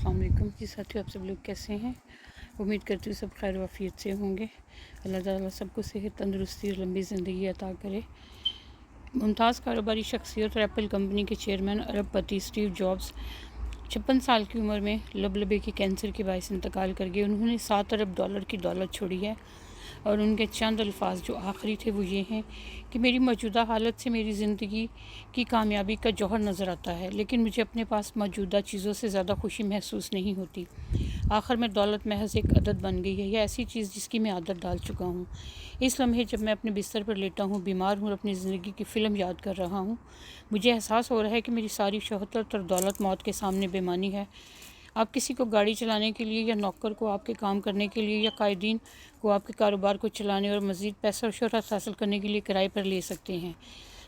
अस्सलाम वालेकुम जी साथियों, आप सब लोग कैसे हैं। उम्मीद करती हूँ सब खैर वाफियत से होंगे। अल्लाह ताला सबको सेहत, तंदुरुस्ती और लंबी ज़िंदगी अता करे। मुमताज़ कारोबारी शख्सियत और एप्पल कंपनी के चेयरमैन अरबपति स्टीव जॉब्स 56 साल की उम्र में लबे के कैंसर के बायस इंतकाल कर गए। उन्होंने $7 अरब की दौलत छोड़ी है और उनके चंद अल्फाज जो आखिरी थे वो ये हैं कि मेरी मौजूदा हालत से मेरी ज़िंदगी की कामयाबी का जौहर नज़र आता है, लेकिन मुझे अपने पास मौजूदा चीज़ों से ज़्यादा खुशी महसूस नहीं होती। आखिर में दौलत महज एक आदत बन गई है, यह ऐसी चीज़ जिसकी मैं आदत डाल चुका हूँ। इस लम्हे जब मैं अपने बिस्तर पर लेटा हूँ, बीमार हूँ और अपनी ज़िंदगी की फ़िल्म याद कर रहा हूँ, मुझे एहसास हो रहा है कि मेरी सारी शोहरत और दौलत मौत के सामने बेमानी है। आप किसी को गाड़ी चलाने के लिए या नौकर को आपके काम करने के लिए या कायदीन को आपके कारोबार को चलाने और मज़ीद पैसा और शोहरत हासिल करने के लिए किराए पर ले सकते हैं,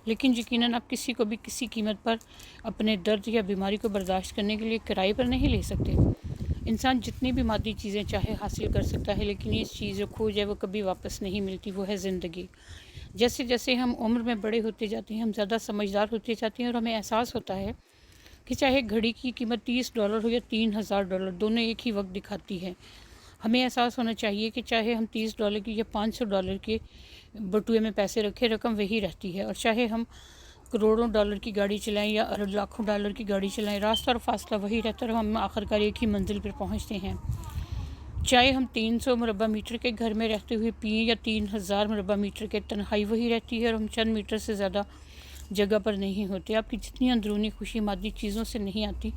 लेकिन यकीनन आप किसी को भी किसी कीमत पर अपने दर्द या बीमारी को बर्दाश्त करने के लिए किराए पर नहीं ले सकते। इंसान जितनी भी मादी चीज़ें चाहे हासिल कर सकता है, लेकिन ये चीज़ जो खो जाए वो कभी वापस नहीं मिलती, वो है ज़िंदगी। जैसे जैसे हम उम्र में बड़े होते जाते हैं, हम ज़्यादा समझदार होते जाते हैं और हमें एहसास होता है कि चाहे घड़ी की कीमत $30 हो या $3000, दोनों एक ही वक्त दिखाती है। हमें एहसास होना चाहिए कि चाहे हम $30 की या $500 के बटुए में पैसे रखें, रकम वही रहती है। और चाहे हम करोड़ों डॉलर की गाड़ी चलाएं या लाखों डॉलर की गाड़ी चलाएं, रास्ता और फासला वही रहता है और हम आखिरकार एक ही मंजिल पर पहुंचते हैं। चाहे हम 300 मुरबा मीटर के घर में रहते हुए पिएँ या 3000 मुरबा मीटर के, तन्हाई वही रहती है और हम चंद मीटर से ज़्यादा जगह पर नहीं होते। आपकी जितनी अंदरूनी खुशी मादी चीज़ों से नहीं आती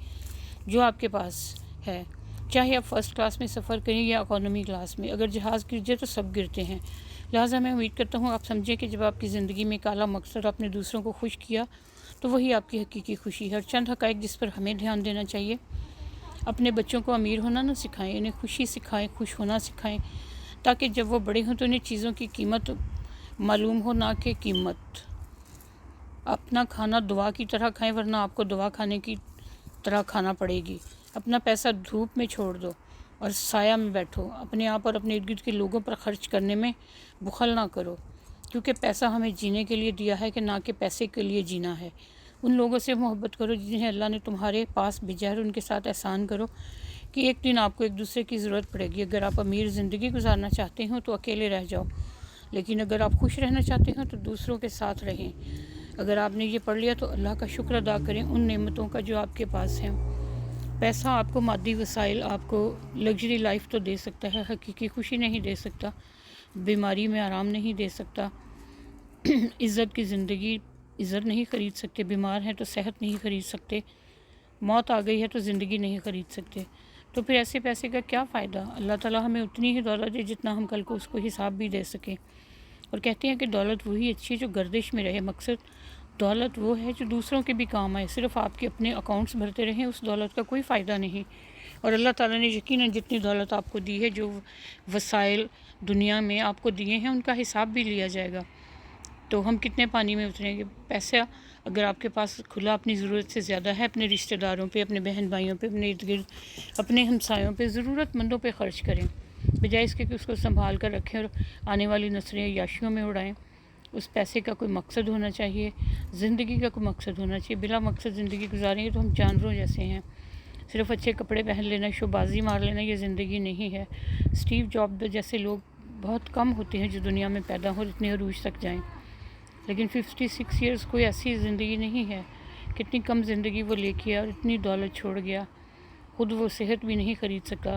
जो आपके पास है। चाहे आप फर्स्ट क्लास में सफ़र करें या इकॉनमी क्लास में, अगर जहाज़ गिर जाए तो सब गिरते हैं। लिहाजा मैं उम्मीद करता हूँ आप समझें कि जब आपकी ज़िंदगी में काला मकसद आपने दूसरों को खुश किया तो वही आपकी हकीकी खुशी है। और चंद हक़ाइक़ जिस पर हमें ध्यान देना चाहिए, अपने बच्चों को अमीर होना ना सिखाएं, इन्हें खुशी सिखाएं, खुश होना सिखाएं, ताकि जब वो बड़े हों तो इन्हें चीज़ों की कीमत मालूम हो, ना कि कीमत। अपना खाना दुआ की तरह खाएं, वरना आपको दुआ खाने की तरह खाना पड़ेगी। अपना पैसा धूप में छोड़ दो और साया में बैठो। अपने आप और अपने इर्द गिर्द के लोगों पर खर्च करने में बुखल ना करो, क्योंकि पैसा हमें जीने के लिए दिया है कि ना कि पैसे के लिए जीना है। उन लोगों से मोहब्बत करो जिन्हें अल्लाह ने तुम्हारे पास भेजा है, उनके साथ एहसान करो कि एक दिन आपको एक दूसरे की ज़रूरत पड़ेगी। अगर आप अमीर ज़िंदगी गुजारना चाहते हो तो अकेले रह जाओ, लेकिन अगर आप खुश रहना चाहते हो तो दूसरों के साथ रहें। अगर आपने ये पढ़ लिया तो अल्लाह का शुक्र अदा करें उन नेमतों का जो आपके पास हैं। पैसा आपको मादी वसाइल, आपको लग्जरी लाइफ तो दे सकता है, हकीकी खुशी नहीं दे सकता, बीमारी में आराम नहीं दे सकता, इज़्ज़त की ज़िंदगी इज़्ज़त नहीं ख़रीद सकते, बीमार हैं तो सेहत नहीं ख़रीद सकते, मौत आ गई है तो ज़िंदगी नहीं ख़रीद सकते। तो फिर ऐसे पैसे का क्या फ़ायदा। अल्लाह ताला हमें उतनी ही दौलत दे जितना हम कल को उसको हिसाब भी दे सकें। और कहते हैं कि दौलत वही अच्छी है जो गर्दिश में रहे। मकसद दौलत वो है जो दूसरों के भी काम आए। सिर्फ आपके अपने अकाउंट्स भरते रहें, उस दौलत का कोई फ़ायदा नहीं। और अल्लाह ताला ने यकीनन जितनी दौलत आपको दी है, जो वसाइल दुनिया में आपको दिए हैं, उनका हिसाब भी लिया जाएगा। तो हम कितने पानी में उतरेंगे। पैसा अगर आपके पास खुला अपनी ज़रूरत से ज़्यादा है, अपने रिश्तेदारों पे, अपने बहन भाइयों पे, अपने इर्द गिर्द अपने हमसायों पे, ज़रूरतमंदों पे ख़र्च करें, बजाय इसके कि उसको संभाल कर रखें और आने वाली नस्लें याशियों में उड़ाएं। उस पैसे का कोई मकसद होना चाहिए, ज़िंदगी का कोई मकसद होना चाहिए। बिला मकसद ज़िंदगी गुजारेंगे तो हम जानवरों जैसे हैं। सिर्फ अच्छे कपड़े पहन लेना, शोबाजी मार लेना, ये ज़िंदगी नहीं है। स्टीव जॉब जैसे लोग बहुत कम होते हैं जो दुनिया में पैदा हो इतने अरूज तक जाएं, लेकिन 56 ईयर्स कोई ऐसी ज़िंदगी नहीं है। कितनी कम ज़िंदगी वो लेके और इतनी दौलत छोड़ गया, ख़ुद वो सेहत भी नहीं ख़रीद सका।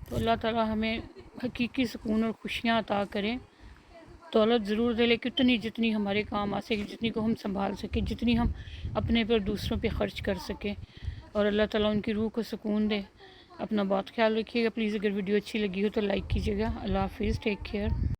तो अल्लाह ताला हमें हकीकी सुकून और खुशियाँ अता करें। दौलत ज़रूर दे, लेकिन उतनी जितनी हमारे काम आ सके, जितनी को हम संभाल सकें, जितनी हम अपने पर दूसरों पे ख़र्च कर सकें। और अल्लाह ताला उनकी रूह को सुकून दे। अपना बहुत ख्याल रखिएगा। प्लीज़ अगर वीडियो अच्छी लगी हो तो लाइक कीजिएगा। अल्लाह हाफिज़, टेक केयर।